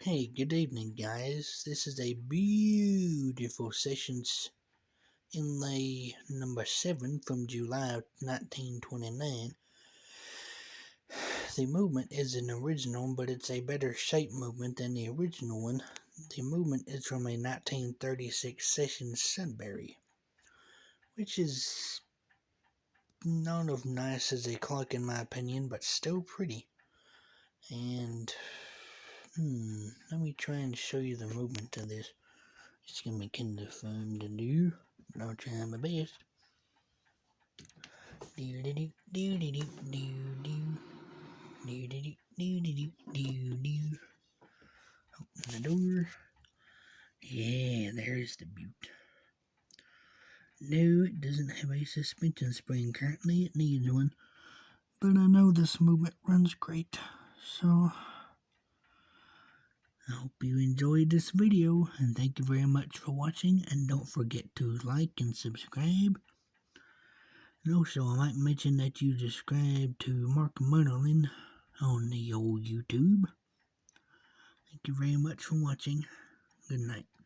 Hey, good evening, guys. This is a beautiful Sessions inlay number 7 from July of 1929. The movement is an original, but it's a better shaped movement than the original one. The movement is from a 1936 Sessions Sudbury, which is not as nice as a clock in my opinion, but still pretty. And let me try and show you the movement of this. It's gonna be kind of fun to do, but I'll try my best. Open the door. Yeah, there's the butte. No, it doesn't have a suspension spring currently. It needs one, but I know this movement runs great, so I hope you enjoyed this video, and thank you very much for watching, and don't forget to like and subscribe. And also, I might mention that you subscribe to Mark Munnerlin on the old YouTube. Thank you very much for watching. Good night.